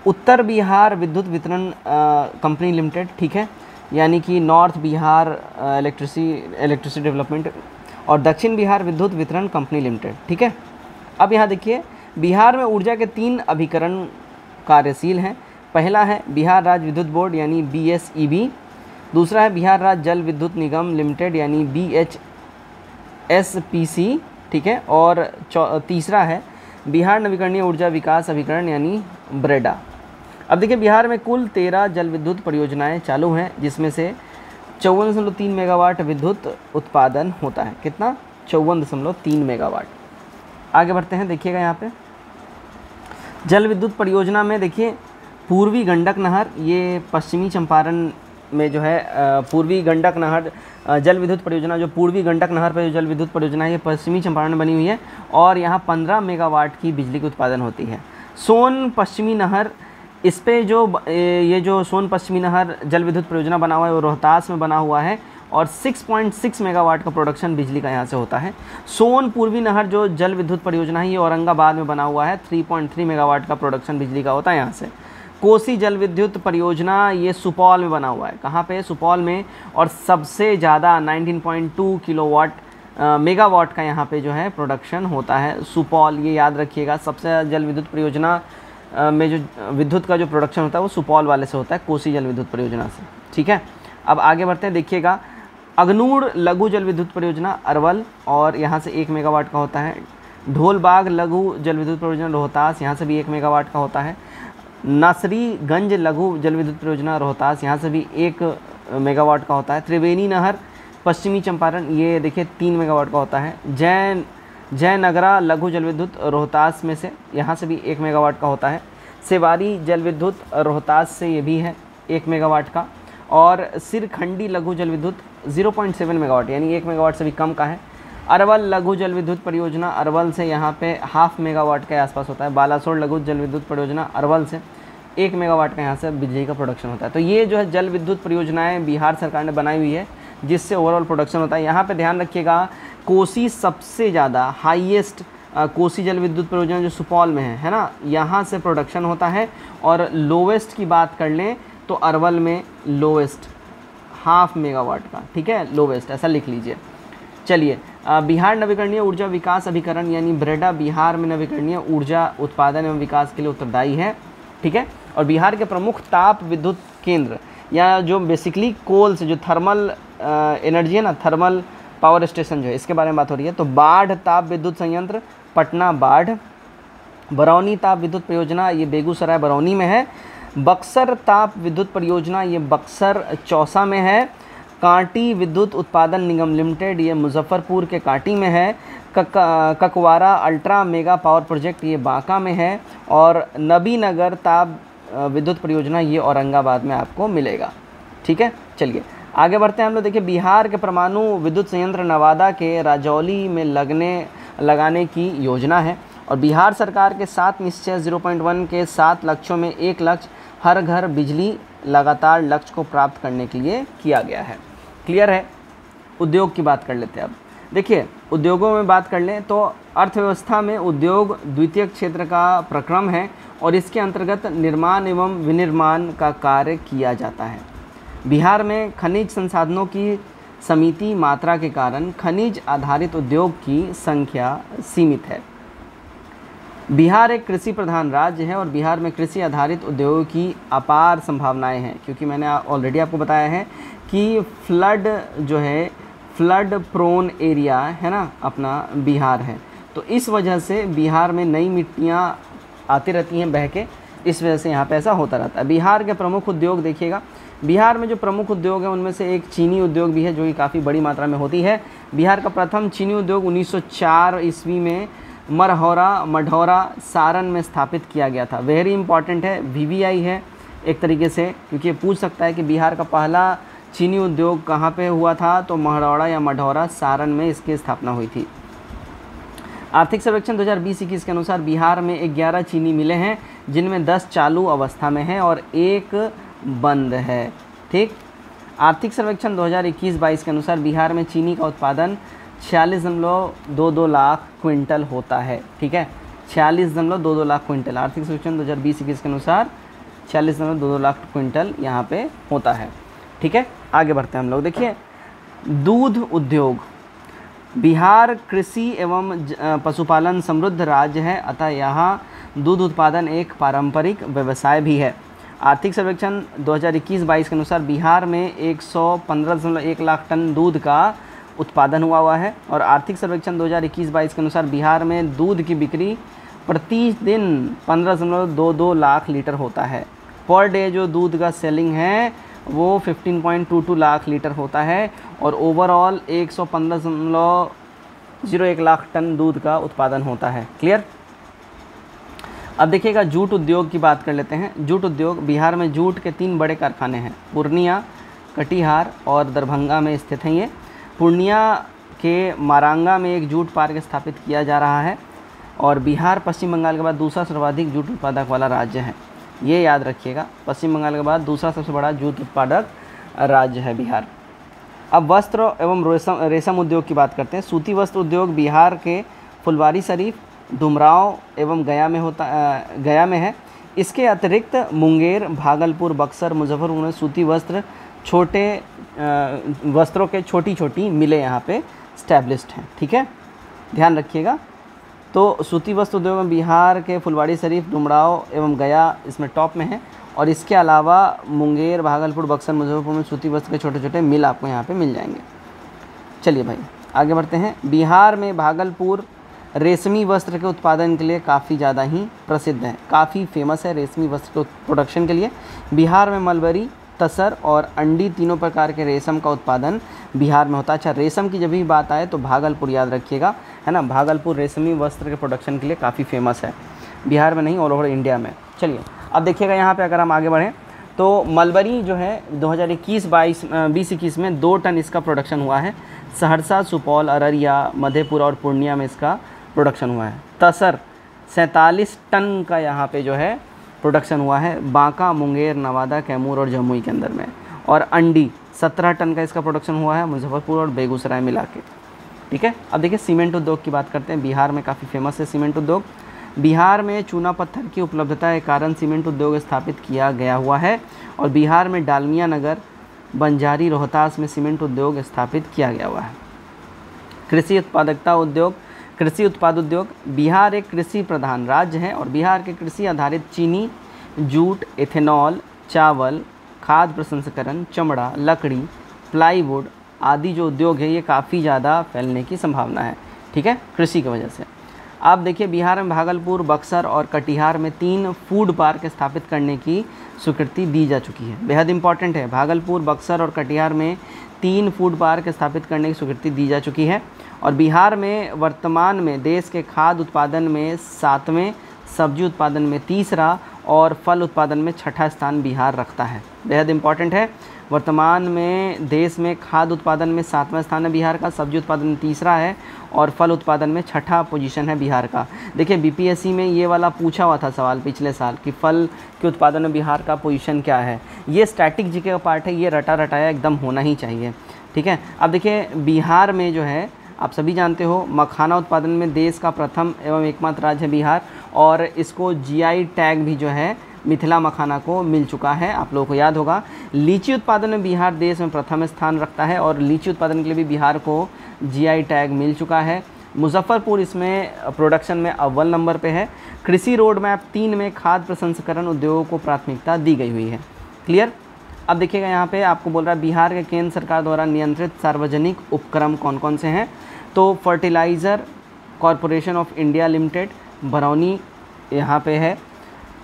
उत्तर बिहार विद्युत वितरण कंपनी लिमिटेड, ठीक है, यानी कि नॉर्थ बिहार इलेक्ट्रिसिटी डेवलपमेंट, और दक्षिण बिहार विद्युत वितरण कंपनी लिमिटेड। ठीक है, अब यहाँ देखिए बिहार में ऊर्जा के 3 अभिकरण कार्यशील हैं। पहला है बिहार राज्य विद्युत बोर्ड यानी BSEB, दूसरा है बिहार राज्य जल विद्युत निगम लिमिटेड यानी BHSPC, ठीक है, और तीसरा है बिहार नवीकरणीय ऊर्जा विकास अभिकरण यानी ब्रेडा। अब देखिए बिहार में कुल 13 जल विद्युत परियोजनाएं चालू हैं, जिसमें से 54.3 मेगावाट विद्युत उत्पादन होता है। कितना? 54.3 मेगावाट। आगे बढ़ते हैं, देखिएगा यहाँ पे जल विद्युत परियोजना में देखिए पूर्वी गंडक नहर, ये पश्चिमी चंपारण में जो है पूर्वी गंडक नहर जल विद्युत परियोजना, जो पूर्वी गंडक नहर पर जो जल विद्युत परियोजना है ये पश्चिमी चंपारण में बनी हुई है और यहाँ 15 मेगावाट की बिजली की उत्पादन होती है। सोन पश्चिमी नहर, इस पे जो ये जो सोन पश्चिमी नहर जल विद्युत परियोजना बना हुआ है वो रोहतास में बना हुआ है और 6.6 मेगावाट का प्रोडक्शन बिजली का यहाँ से होता है। सोन पूर्वी नहर जो जल विद्युत परियोजना है ये औरंगाबाद में बना हुआ है, 3.3 मेगावाट का प्रोडक्शन बिजली का होता है यहाँ से। कोसी जल विद्युत परियोजना ये सुपौल में बना हुआ है। कहाँ पे? सुपौल में, और सबसे ज़्यादा 19.2 किलोवाट मेगावाट का यहाँ पे जो है प्रोडक्शन होता है सुपौल, ये याद रखिएगा। सबसे जल विद्युत परियोजना में जो विद्युत का जो प्रोडक्शन होता है वो सुपौल वाले से होता है, कोसी जल विद्युत परियोजना से। ठीक है, अब आगे बढ़ते हैं, देखिएगा अग्नूर लघु जल विद्युत परियोजना अरवल और यहाँ से 1 मेगावाट का होता है। ढोलबाग लघु जल विद्युत परियोजना रोहतास, यहाँ से भी 1 मेगावाट का होता है। नासरीगंज लघु जल विद्युत परियोजना रोहतास, यहाँ से भी 1 मेगावाट का होता है। त्रिवेणी नहर पश्चिमी चंपारण, ये देखिए 3 मेगावाट का होता है। जयनगरा लघु जल विद्युत रोहतास में से, यहाँ से भी 1 मेगावाट का होता है। सेवारी जल विद्युत रोहतास से ये भी है 1 मेगावाट का। और सिरखंडी लघु जल विद्युत 0.7 मेगावाट यानी 1 मेगावाट से भी कम का है। अरवल लघु जल विद्युत परियोजना अरवल से यहाँ पे 0.5 मेगावाट के आसपास होता है। बालासोर लघु जल विद्युत परियोजना अरवल से 1 मेगावाट का यहाँ से बिजली का प्रोडक्शन होता है। तो ये जो है जल विद्युत परियोजनाएं बिहार सरकार ने बनाई हुई है जिससे ओवरऑल प्रोडक्शन होता है। यहाँ पे ध्यान रखिएगा कोसी सबसे ज़्यादा हाईएस्ट, कोसी जल विद्युत परियोजना जो सुपौल में है ना, यहाँ से प्रोडक्शन होता है। और लोवेस्ट की बात कर लें तो अरवल में लोवेस्ट 0.5 मेगावाट का, ठीक है, लोवेस्ट ऐसा लिख लीजिए। चलिए, बिहार नवीकरणीय ऊर्जा विकास अभिकरण यानी ब्रेडा बिहार में नवीकरणीय ऊर्जा उत्पादन एवं विकास के लिए उत्तरदायी है। ठीक है, और बिहार के प्रमुख ताप विद्युत केंद्र या जो बेसिकली कोल से जो थर्मल एनर्जी है ना, थर्मल पावर स्टेशन जो है, इसके बारे में बात हो रही है। तो बाढ़ ताप विद्युत संयंत्र पटना बाढ़, बरौनी ताप विद्युत परियोजना ये बेगूसराय बरौनी में है। बक्सर ताप विद्युत परियोजना ये बक्सर चौसा में है। कांटी विद्युत उत्पादन निगम लिमिटेड ये मुजफ्फरपुर के कांटी में है। Kakwara ultra mega power project ये बांका में है। और नबीनगर ताप विद्युत परियोजना ये औरंगाबाद में आपको मिलेगा। ठीक है, चलिए आगे बढ़ते हैं हम लोग। देखिए बिहार के परमाणु विद्युत संयंत्र नवादा के राजौली में लगाने की योजना है। और बिहार सरकार के 7 निश्चय 0.1 के 7 लक्ष्यों में 1 लक्ष्य हर घर बिजली लगातार लक्ष्य को प्राप्त करने के लिए किया गया है। क्लियर है? उद्योग की बात कर लेते हैं अब। देखिए उद्योगों में बात कर लें तो अर्थव्यवस्था में उद्योग द्वितीय क्षेत्र का प्रक्रम है और इसके अंतर्गत निर्माण एवं विनिर्माण का कार्य किया जाता है। बिहार में खनिज संसाधनों की सीमित मात्रा के कारण खनिज आधारित उद्योग की संख्या सीमित है। बिहार एक कृषि प्रधान राज्य है और बिहार में कृषि आधारित उद्योगों की अपार संभावनाएं हैं, क्योंकि मैंने ऑलरेडी आपको बताया है कि फ्लड जो है, फ्लड प्रोन एरिया है ना अपना बिहार है, तो इस वजह से बिहार में नई मिट्टियाँ आती रहती हैं बह के, इस वजह से यहाँ पे ऐसा होता रहता है। बिहार के प्रमुख उद्योग देखिएगा, बिहार में जो प्रमुख उद्योग हैं उनमें से एक चीनी उद्योग भी है जो कि काफ़ी बड़ी मात्रा में होती है। बिहार का प्रथम चीनी उद्योग 1904 ईस्वी में मढ़ौरा सारण में स्थापित किया गया था। वेरी इंपॉर्टेंट है, VVI है एक तरीके से, क्योंकि ये पूछ सकता है कि बिहार का पहला चीनी उद्योग कहाँ पे हुआ था, तो मढ़ौरा सारण में इसकी स्थापना हुई थी। आर्थिक सर्वेक्षण 2020-21 के अनुसार बिहार में 11 चीनी मिलें हैं, जिनमें 10 चालू अवस्था में हैं और 1 बंद है। ठीक। आर्थिक सर्वेक्षण 2021-22 के अनुसार बिहार में चीनी का उत्पादन 46.22 लाख क्विंटल होता है। ठीक है, 46.22 लाख क्विंटल। आर्थिक सर्वेक्षण 2020-21 के अनुसार 46.22 लाख क्विंटल यहाँ पे होता है। ठीक है, आगे बढ़ते हैं हम लोग। देखिए, दूध उद्योग। बिहार कृषि एवं पशुपालन समृद्ध राज्य है, अतः यहाँ दूध उत्पादन एक पारंपरिक व्यवसाय भी है। आर्थिक सर्वेक्षण 2021-22 के अनुसार बिहार में 115.1 लाख टन दूध का उत्पादन हुआ है और आर्थिक सर्वेक्षण 2021-22 के अनुसार बिहार में दूध की बिक्री प्रतिदिन 15.22 लाख लीटर होता है। पर डे जो दूध का सेलिंग है वो 15.22 लाख लीटर होता है और ओवरऑल 115.01 लाख टन दूध का उत्पादन होता है। क्लियर। अब देखिएगा, जूट उद्योग की बात कर लेते हैं। जूट उद्योग, बिहार में जूट के 3 बड़े कारखाने हैं, पूर्णिया, कटिहार और दरभंगा में स्थित हैं ये। पूर्णिया के मारांगा में एक जूट पार्क स्थापित किया जा रहा है और बिहार पश्चिम बंगाल के बाद दूसरा सर्वाधिक जूट उत्पादक वाला राज्य है। ये याद रखिएगा, पश्चिम बंगाल के बाद दूसरा सबसे बड़ा जूट उत्पादक राज्य है बिहार। अब वस्त्र एवं रेशम उद्योग की बात करते हैं। सूती वस्त्र उद्योग बिहार के फुलवारीशरीफ, डुमरांव एवं गया में है। इसके अतिरिक्त मुंगेर, भागलपुर, बक्सर, मुजफ्फरपुर में सूती वस्त्र वस्त्रों के छोटी मिलें यहाँ पे स्टैब्लिश्ड हैं। ठीक है, ध्यान रखिएगा। तो सूती वस्त्र उद्योग में बिहार के फुलवारीशरीफ, डुमरांव एवं गया इसमें टॉप में है और इसके अलावा मुंगेर, भागलपुर, बक्सर, मुजफ्फरपुर में सूती वस्त्र के छोटे मिल आपको यहाँ पे मिल जाएंगे। चलिए भाई आगे बढ़ते हैं। बिहार में भागलपुर रेशमी वस्त्र के उत्पादन के लिए काफ़ी ज़्यादा ही प्रसिद्ध है, काफ़ी फेमस है रेशमी वस्त्र के प्रोडक्शन के लिए। बिहार में मलबरी, तसर और अंडी तीनों प्रकार के रेशम का उत्पादन बिहार में होता है। अच्छा, रेशम की जब भी बात आए तो भागलपुर याद रखिएगा, है ना। भागलपुर रेशमी वस्त्र के प्रोडक्शन के लिए काफ़ी फेमस है, बिहार में नहीं ऑल ओवर इंडिया में। चलिए अब देखिएगा, यहाँ पे अगर हम आगे बढ़ें तो मलबरी जो है 2021-22 में 2 टन इसका प्रोडक्शन हुआ है। सहरसा, सुपौल, अररिया, मधेपुरा और पूर्णिया में इसका प्रोडक्शन हुआ है। तसर 47 टन का यहाँ पे जो है प्रोडक्शन हुआ है बांका, मुंगेर, नवादा, कैमूर और जमुई के अंदर में। और अंडी 17 टन का इसका प्रोडक्शन हुआ है मुजफ्फरपुर और बेगूसराय मिला के। ठीक है, अब देखिए सीमेंट उद्योग की बात करते हैं। बिहार में काफ़ी फेमस है सीमेंट उद्योग। बिहार में चूना पत्थर की उपलब्धता के कारण सीमेंट उद्योग स्थापित किया गया हुआ है और बिहार में डालमिया नगर, बंजारी, रोहतास में सीमेंट उद्योग स्थापित किया गया हुआ है। कृषि उत्पाद उद्योग। बिहार एक कृषि प्रधान राज्य है और बिहार के कृषि आधारित चीनी, जूट, एथेनॉल, चावल, खाद्य प्रसंस्करण, चमड़ा, लकड़ी, प्लाईवुड आदि जो उद्योग है ये काफ़ी ज़्यादा फैलने की संभावना है। ठीक है, कृषि की वजह से। आप देखिए, बिहार में भागलपुर, बक्सर और कटिहार में 3 फूड पार्क स्थापित करने की स्वीकृति दी जा चुकी है। बेहद इंपॉर्टेंट है, भागलपुर, बक्सर और कटिहार में 3 फूड पार्क स्थापित करने की स्वीकृति दी जा चुकी है। और बिहार में वर्तमान में देश के खाद्य उत्पादन में 7वें, सब्जी उत्पादन में 3रा और फल उत्पादन में 6ठा स्थान बिहार रखता है। बेहद इंपॉर्टेंट है, वर्तमान में देश में खाद्य उत्पादन में 7वां स्थान है बिहार का, सब्जी उत्पादन में 3रा है और फल उत्पादन में 6ठा पोजीशन है बिहार का। देखिए BPSC में ये वाला पूछा हुआ था सवाल पिछले साल कि फल के उत्पादन में बिहार का पोजीशन क्या है। ये स्टैटिक जीके का पार्ट है, ये रटा रटाया एकदम होना ही चाहिए। ठीक है, अब देखिए बिहार में जो है आप सभी जानते हो मखाना उत्पादन में देश का प्रथम एवं एकमात्र राज्य है बिहार और इसको GI टैग भी जो है मिथिला मखाना को मिल चुका है, आप लोगों को याद होगा। लीची उत्पादन में बिहार देश में प्रथम स्थान रखता है और लीची उत्पादन के लिए भी बिहार को GI टैग मिल चुका है। मुजफ्फरपुर इसमें प्रोडक्शन में अव्वल नंबर पे है। कृषि रोड मैप 3 में खाद्य प्रसंस्करण उद्योगों को प्राथमिकता दी गई हुई है। क्लियर। अब देखिएगा यहाँ पे आपको बोल रहा है बिहार के केंद्र सरकार द्वारा नियंत्रित सार्वजनिक उपक्रम कौन कौन से हैं। तो fertiliser corporation of India limited Barauni यहाँ पे है,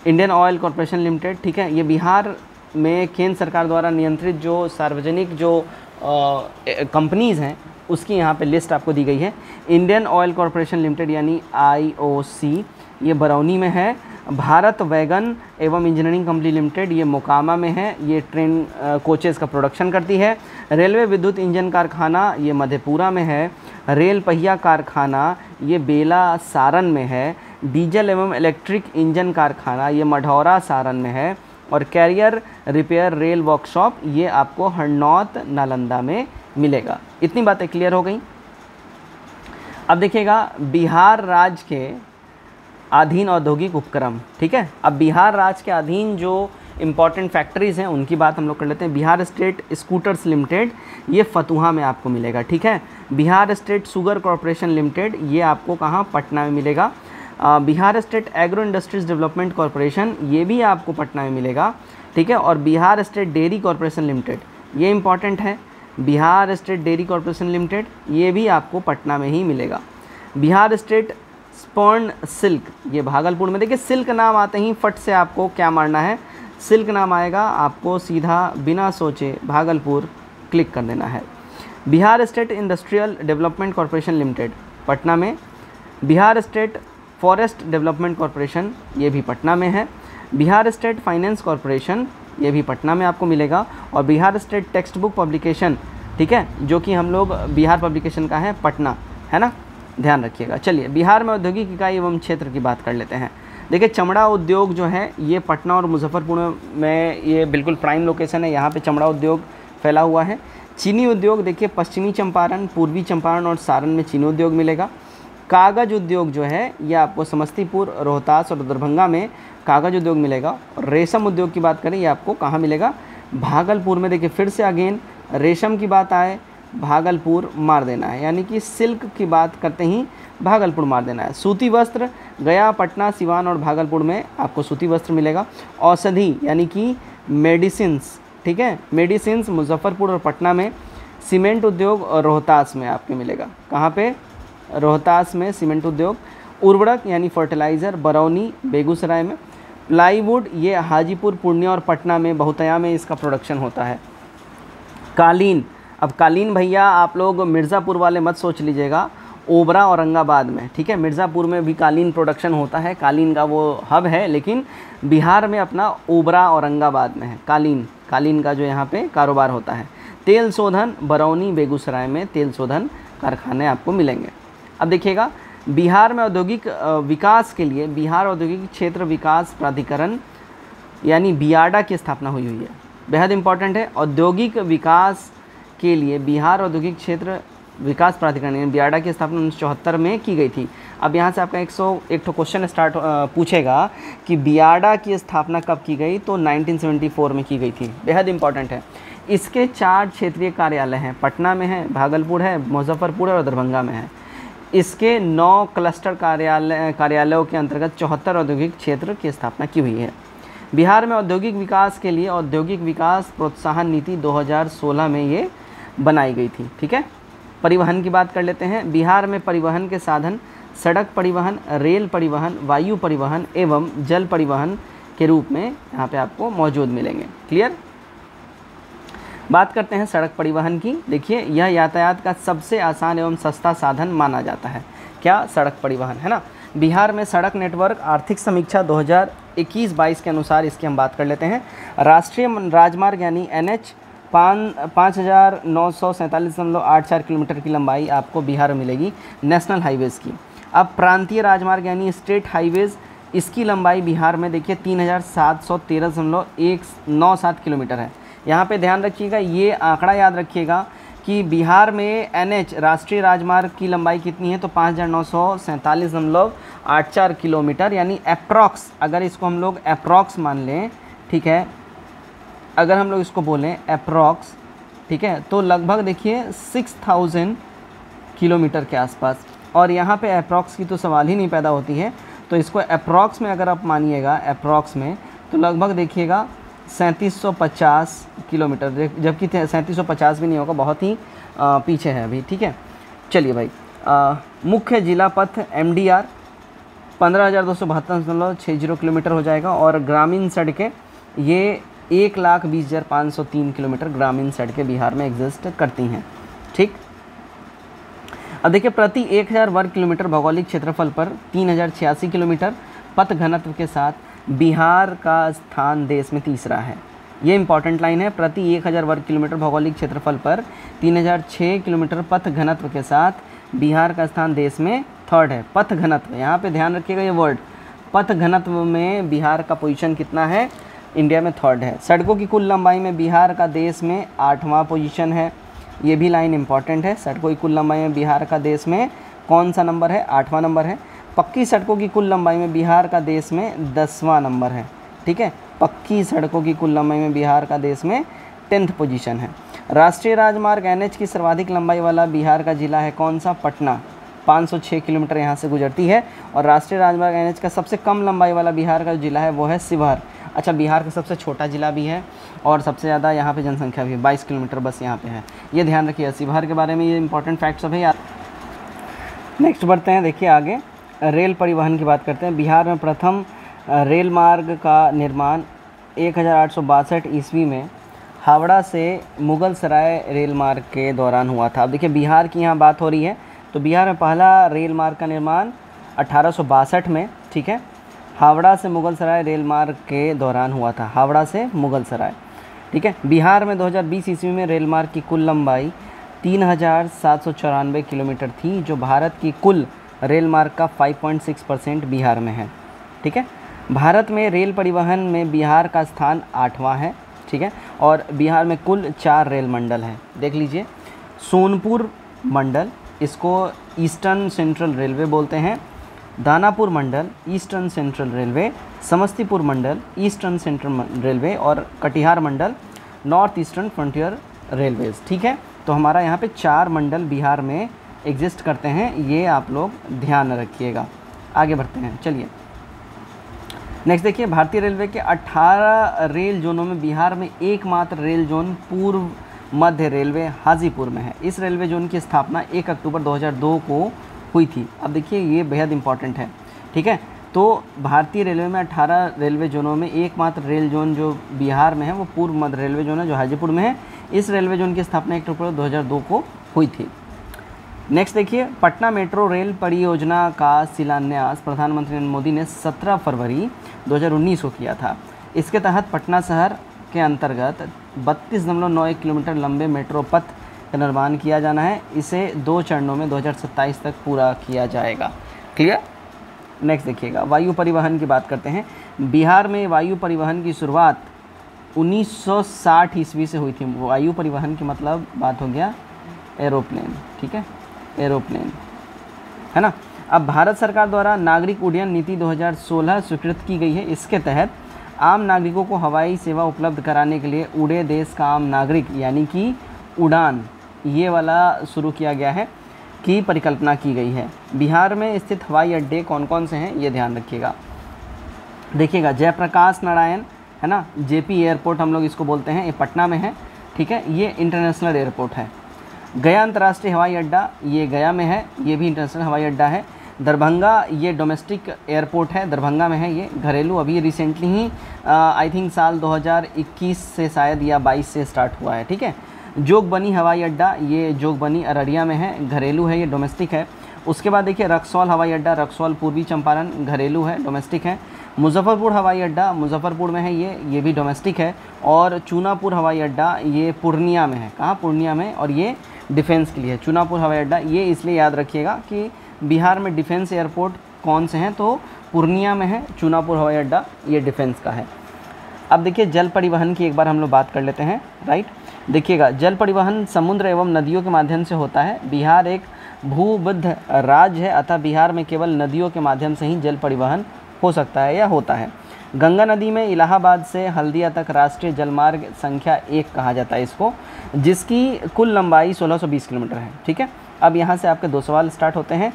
इंडियन ऑयल कॉरपोरेशन लिमिटेड, ठीक है। ये बिहार में केंद्र सरकार द्वारा नियंत्रित जो सार्वजनिक जो कंपनीज़ हैं उसकी यहाँ पे लिस्ट आपको दी गई है। इंडियन ऑयल कॉरपोरेशन लिमिटेड यानी IOC ये बरौनी में है। भारत वैगन एवं इंजीनियरिंग कंपनी लिमिटेड ये मोकामा में है, ये ट्रेन कोचेज़ का प्रोडक्शन करती है। रेलवे विद्युत इंजन कारखाना ये मधेपुरा में है। रेल पहिया कारखाना ये बेला सारण में है। डीजल एवं इलेक्ट्रिक इंजन कारखाना ये मढ़ौरा सारण में है। और कैरियर रिपेयर रेल वर्कशॉप ये आपको हरनौत नालंदा में मिलेगा। इतनी बातें क्लियर हो गई। अब देखिएगा बिहार राज्य के अधीन औद्योगिक उपक्रम, ठीक है। अब बिहार राज्य के अधीन जो इम्पॉर्टेंट फैक्ट्रीज़ हैं उनकी बात हम लोग कर लेते हैं। बिहार स्टेट स्कूटर्स लिमिटेड ये फतुहा में आपको मिलेगा, ठीक है। Bihar state sugar corporation limited ये आपको कहाँ, पटना में मिलेगा। Bihar state agro industries development corporation ये भी आपको पटना में मिलेगा, ठीक है। और Bihar state dairy corporation limited ये इंपॉर्टेंट है, Bihar state dairy corporation limited ये भी आपको पटना में ही मिलेगा। बिहार स्टेट स्पॉन सिल्क ये भागलपुर में। देखिए सिल्क नाम आते ही फट से आपको क्या मारना है, सिल्क नाम आएगा आपको सीधा बिना सोचे भागलपुर क्लिक कर देना है। Bihar state industrial development corporation limited Patna में। Bihar state forest development corporation ये भी पटना में है। बिहार स्टेट फाइनेंस कॉरपोरेशन ये भी पटना में आपको मिलेगा। और Bihar state text book publication, ठीक है, जो कि हम लोग बिहार पब्लिकेशन का है पटना, है ना, ध्यान रखिएगा। चलिए बिहार में औद्योगिक इकाई एवं क्षेत्र की बात कर लेते हैं। देखिए चमड़ा उद्योग जो है ये पटना और मुजफ्फरपुर में ये बिल्कुल प्राइम लोकेशन है, यहाँ पे चमड़ा उद्योग फैला हुआ है। चीनी उद्योग देखिए पश्चिमी चंपारण, पूर्वी चंपारण और सारण में चीनी उद्योग मिलेगा। कागज़ उद्योग जो है ये आपको समस्तीपुर, रोहतास और दरभंगा में कागज़ उद्योग मिलेगा। और रेशम उद्योग की बात करें ये आपको कहाँ मिलेगा, भागलपुर में। देखिए फिर से अगेन रेशम की बात आए भागलपुर मार देना है, यानी कि सिल्क की बात करते ही भागलपुर मार देना है। सूती वस्त्र गया, पटना, सिवान और भागलपुर में आपको सूती वस्त्र मिलेगा। औषधि यानी कि मेडिसिन्स, ठीक है, मेडिसिन्स मुजफ्फरपुर और पटना में। सीमेंट उद्योग रोहतास में आपके मिलेगा, कहाँ पे, रोहतास में सीमेंट उद्योग। उर्वरक यानी फर्टिलाइज़र बरौनी बेगूसराय में। प्लाईवुड ये हाजीपुर, पूर्णिया और पटना में, बहुतया में इसका प्रोडक्शन होता है। कालीन, अब कालीन भैया आप लोग मिर्ज़ापुर वाले मत सोच लीजिएगा, ओबरा औरंगाबाद में, ठीक है। मिर्ज़ापुर में भी कालीन प्रोडक्शन होता है, कालीन का वो हब है, लेकिन बिहार में अपना ओबरा औरंगाबाद में है कालीन का जो यहाँ पे कारोबार होता है। तेल शोधन बरौनी बेगूसराय में तेल शोधन कारखाने आपको मिलेंगे। अब देखिएगा बिहार में औद्योगिक विकास के लिए बिहार औद्योगिक क्षेत्र विकास प्राधिकरण यानी बियाडा की स्थापना हुई है, बेहद इंपॉर्टेंट है। औद्योगिक विकास के लिए बिहार औद्योगिक क्षेत्र विकास प्राधिकरण यानी बियाडा की स्थापना 1974 में की गई थी। अब यहाँ से आपका 101 क्वेश्चन स्टार्ट पूछेगा कि बियाडा की स्थापना कब की गई, तो 1974 में की गई थी, बेहद इंपॉर्टेंट है। इसके 4 क्षेत्रीय कार्यालय हैं, पटना में है, भागलपुर है, मुजफ्फरपुर है और दरभंगा में है। इसके 9 क्लस्टर कार्यालयों के अंतर्गत 74 औद्योगिक क्षेत्र की स्थापना की हुई है। बिहार में औद्योगिक विकास के लिए औद्योगिक विकास प्रोत्साहन नीति 2016 में ये बनाई गई थी, ठीक है। परिवहन की बात कर लेते हैं। बिहार में परिवहन के साधन सड़क परिवहन, रेल परिवहन, वायु परिवहन एवं जल परिवहन के रूप में यहाँ पे आपको मौजूद मिलेंगे। क्लियर। बात करते हैं सड़क परिवहन की। देखिए यह यातायात का सबसे आसान एवं सस्ता साधन माना जाता है, क्या, सड़क परिवहन, है ना। बिहार में सड़क नेटवर्क आर्थिक समीक्षा 2021-22 के अनुसार इसकी हम बात कर लेते हैं। राष्ट्रीय राजमार्ग यानी NH 5,947.84 किलोमीटर की लंबाई आपको बिहार में मिलेगी, नेशनल हाईवेज़ की। अब प्रांतीय राजमार्ग यानी स्टेट हाईवेज़, इसकी लंबाई बिहार में देखिए 3,713.197 किलोमीटर है। यहाँ पे ध्यान रखिएगा, ये आंकड़ा याद रखिएगा कि बिहार में NH राष्ट्रीय राजमार्ग की लंबाई कितनी है, तो 5,947.84 किलोमीटर, यानी अप्रॉक्स, अगर इसको हम लोग अप्रॉक्स मान लें, ठीक है, अगर हम लोग इसको बोलें अप्रॉक्स, ठीक है, तो लगभग देखिए 6,000 किलोमीटर के आसपास और यहाँ पे अप्रॉक्स की तो सवाल ही नहीं पैदा होती है, तो इसको अप्रॉक्स में अगर आप मानिएगा, अप्रॉक्स में, तो लगभग देखिएगा 3750 किलोमीटर, जबकि 3750 भी नहीं होगा, बहुत ही पीछे है अभी। ठीक है, चलिए भाई, मुख्य जिला पथ MDR 15,272.60 किलोमीटर हो जाएगा, और ग्रामीण सड़कें ये 1,20,503 किलोमीटर ग्रामीण सड़कें बिहार में एग्जिस्ट करती हैं। ठीक, अब देखिए प्रति 1000 वर्ग किलोमीटर भौगोलिक क्षेत्रफल पर 3086 किलोमीटर पथ घनत्व के साथ बिहार का स्थान देश में तीसरा है। ये इंपॉर्टेंट लाइन है, प्रति 1000 वर्ग किलोमीटर भौगोलिक क्षेत्रफल पर 3006 किलोमीटर पथ घनत्व के साथ बिहार का स्थान देश में थर्ड है। पथ घनत्व, यहाँ पे ध्यान रखिएगा ये वर्ड, पथ घनत्व में बिहार का पोजीशन कितना है, इंडिया में थर्ड है। सड़कों की कुल लंबाई में बिहार का देश में 8वां पोजीशन है, ये भी लाइन इंपॉर्टेंट है। सड़कों की कुल लंबाई में बिहार का देश में कौन सा नंबर है, 8वां नंबर है। पक्की सड़कों की कुल लंबाई में बिहार का देश में 10वां नंबर है। ठीक है, पक्की सड़कों की कुल लंबाई में बिहार का देश में 10th पोजीशन है। राष्ट्रीय राजमार्ग NH की सर्वाधिक लंबाई वाला बिहार का जिला है कौन सा, पटना, 506 किलोमीटर यहाँ से गुजरती है। और राष्ट्रीय राजमार्ग NH का सबसे कम लंबाई वाला बिहार का जिला है वो है शिवहर। अच्छा, बिहार का सबसे छोटा जिला भी है और सबसे ज़्यादा यहाँ पे जनसंख्या भी है, 22 किलोमीटर बस यहाँ पे है, ये ध्यान रखिए शिवहर के बारे में, ये इंपॉर्टेंट फैक्ट सब है यार। नेक्स्ट बढ़ते हैं, देखिए आगे रेल परिवहन की बात करते हैं। बिहार में प्रथम रेल मार्ग का निर्माण 1862 ईस्वी में हावड़ा से मुगल सराय रेल मार्ग के दौरान हुआ था। अब देखिए बिहार की यहाँ बात हो रही है, तो बिहार में पहला रेल मार्ग का निर्माण 1862 में, ठीक है, हावड़ा से मुगल सराय रेल मार्ग के दौरान हुआ था, हावड़ा से मुगल सराय। ठीक है, बिहार में 2020 ईस्वी में रेल मार्ग की कुल लंबाई 3794 किलोमीटर थी, जो भारत की कुल रेल मार्ग का 5.6% बिहार में है। ठीक है, भारत में रेल परिवहन में बिहार का स्थान 8वां है। ठीक है, और बिहार में कुल 4 रेल मंडल हैं। देख लीजिए, सोनपुर मंडल, इसको ईस्टर्न सेंट्रल रेलवे बोलते हैं, दानापुर मंडल ईस्टर्न सेंट्रल रेलवे, समस्तीपुर मंडल ईस्टर्न सेंट्रल रेलवे, और कटिहार मंडल नॉर्थ ईस्टर्न फ्रंटियर रेलवेज़। ठीक है, तो हमारा यहाँ पे 4 मंडल बिहार में एग्जिस्ट करते हैं, ये आप लोग ध्यान रखिएगा। आगे बढ़ते हैं, चलिए नेक्स्ट देखिए, भारतीय रेलवे के 18 रेल जोनों में बिहार में एकमात्र रेल जोन पूर्व मध्य रेलवे हाजीपुर में है। इस रेलवे जोन की स्थापना 1 अक्टूबर 2002 को हुई थी। अब देखिए ये बेहद इंपॉर्टेंट है। ठीक है, तो भारतीय रेलवे में 18 रेलवे जोनों में एकमात्र रेल जोन जो बिहार में है वो पूर्व मध्य रेलवे जोन है, जो हाजीपुर में है। इस रेलवे जोन की स्थापना 1 अक्टूबर 2002 को हुई थी। नेक्स्ट देखिए, पटना मेट्रो रेल परियोजना का शिलान्यास प्रधानमंत्री नरेंद्र मोदी ने 17 फरवरी 2019 को किया था। इसके तहत पटना शहर के अंतर्गत 32.91 किलोमीटर लंबे मेट्रो पथ का निर्माण किया जाना है। इसे 2 चरणों में 2027 तक पूरा किया जाएगा। क्लियर। नेक्स्ट देखिएगा, वायु परिवहन की बात करते हैं। बिहार में वायु परिवहन की शुरुआत 1960 ईस्वी से हुई थी। वायु परिवहन की मतलब बात हो गया एरोप्लेन। ठीक है, एरोप्लेन है ना। अब भारत सरकार द्वारा नागरिक उड्डयन नीति 2016 स्वीकृत की गई है। इसके तहत आम नागरिकों को हवाई सेवा उपलब्ध कराने के लिए उड़े देश का आम नागरिक यानी कि उड़ान, ये वाला शुरू किया गया है, की परिकल्पना की गई है। बिहार में स्थित हवाई अड्डे कौन कौन से हैं ये ध्यान रखिएगा। देखिएगा, जयप्रकाश नारायण है ना, जेपी एयरपोर्ट हम लोग इसको बोलते हैं, ये पटना में है। ठीक है, ये इंटरनेशनल एयरपोर्ट है। गया अंतर्राष्ट्रीय हवाई अड्डा, ये गया में है, ये भी इंटरनेशनल हवाई अड्डा है। दरभंगा, ये डोमेस्टिक एयरपोर्ट है, दरभंगा में है। ये घरेलू अभी रिसेंटली ही आई थिंक साल 2021 से शायद या 22 से स्टार्ट हुआ है। ठीक है, जोगबनी हवाई अड्डा, ये जोगबनी अररिया में है, घरेलू है, ये डोमेस्टिक है। उसके बाद देखिए रक्सौल हवाई अड्डा, रक्सौल पूर्वी चंपारण, घरेलू है, डोमेस्टिक है। मुजफ्फरपुर हवाई अड्डा, मुजफ्फरपुर में है, ये भी डोमेस्टिक है। और चूनापुर हवाई अड्डा, ये पूर्णिया में है। कहाँ? पूर्णिया में, और ये डिफेंस के लिए है। चूनापुर हवाई अड्डा, ये इसलिए याद रखिएगा कि बिहार में डिफेंस एयरपोर्ट कौन से हैं, तो पूर्णिया में है चूनापुर हवाई अड्डा, ये डिफेंस का है। अब देखिए जल परिवहन की एक बार हम लोग बात कर लेते हैं। राइट, देखिएगा, जल परिवहन समुद्र एवं नदियों के माध्यम से होता है। बिहार एक भूबद्ध राज्य है, अतः बिहार में केवल नदियों के माध्यम से ही जल परिवहन हो सकता है या होता है। गंगा नदी में इलाहाबाद से हल्दिया तक राष्ट्रीय जलमार्ग संख्या 1 कहा जाता है इसको, जिसकी कुल लंबाई 1620 किलोमीटर है। ठीक है, अब यहाँ से आपके 2 सवाल स्टार्ट होते हैं।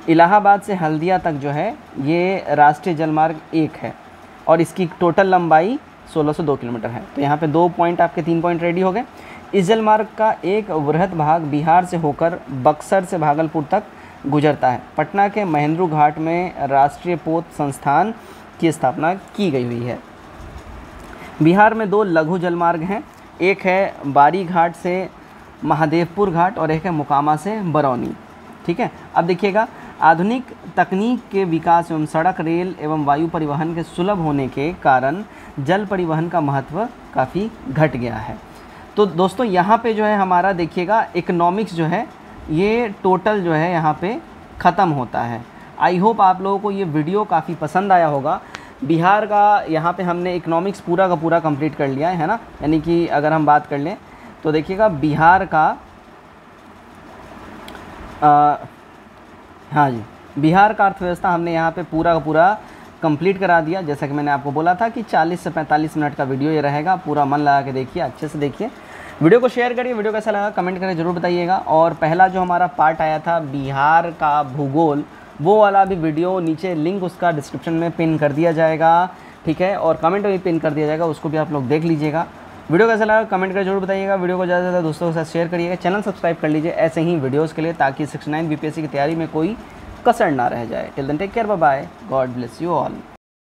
इलाहाबाद से हल्दिया तक जो है ये राष्ट्रीय जलमार्ग 1 है और इसकी टोटल लंबाई 1602 किलोमीटर है। तो यहाँ पे 2 पॉइंट आपके 3 पॉइंट रेडी हो गए। इस जलमार्ग का एक वृहद भाग बिहार से होकर बक्सर से भागलपुर तक गुजरता है। पटना के महेंद्रू घाट में राष्ट्रीय पोत संस्थान की स्थापना की गई हुई है। बिहार में 2 लघु जलमार्ग हैं, एक है बारी घाट से महादेवपुर घाट और एक है मोकामा से बरौनी। ठीक है, अब देखिएगा, आधुनिक तकनीक के विकास एवं सड़क, रेल एवं वायु परिवहन के सुलभ होने के कारण जल परिवहन का महत्व काफ़ी घट गया है। तो दोस्तों यहाँ पे जो है हमारा देखिएगा इकोनॉमिक्स जो है ये टोटल जो है यहाँ पे ख़त्म होता है। आई होप आप लोगों को ये वीडियो काफ़ी पसंद आया होगा। बिहार का यहाँ पे हमने इकोनॉमिक्स पूरा का पूरा कंप्लीट कर लिया है ना, यानी कि अगर हम बात कर लें तो देखिएगा बिहार का हाँ जी, बिहार का अर्थव्यवस्था हमने यहाँ पे पूरा का पूरा कंप्लीट करा दिया। जैसा कि मैंने आपको बोला था कि 40 से 45 मिनट का वीडियो ये रहेगा, पूरा मन लगा के देखिए, अच्छे से देखिए। वीडियो को शेयर करिए, वीडियो कैसा लगा कमेंट करके ज़रूर बताइएगा। और पहला जो हमारा पार्ट आया था बिहार का भूगोल, वो वाला भी वीडियो नीचे लिंक उसका डिस्क्रिप्शन में पिन कर दिया जाएगा, ठीक है, और कमेंट में भी पिन कर दिया जाएगा, उसको भी आप लोग देख लीजिएगा। वीडियो कैसा लगा कमेंट करके जरूर बताइएगा। वीडियो को ज़्यादा से ज़्यादा दोस्तों के साथ शेयर करिएगा। चैनल सब्सक्राइब कर लीजिए ऐसे ही वीडियोज़ के लिए, ताकि 69 बीपीएससी की तैयारी में कोई कसर ना रह जाए। Till then take care, bye bye, God bless you all.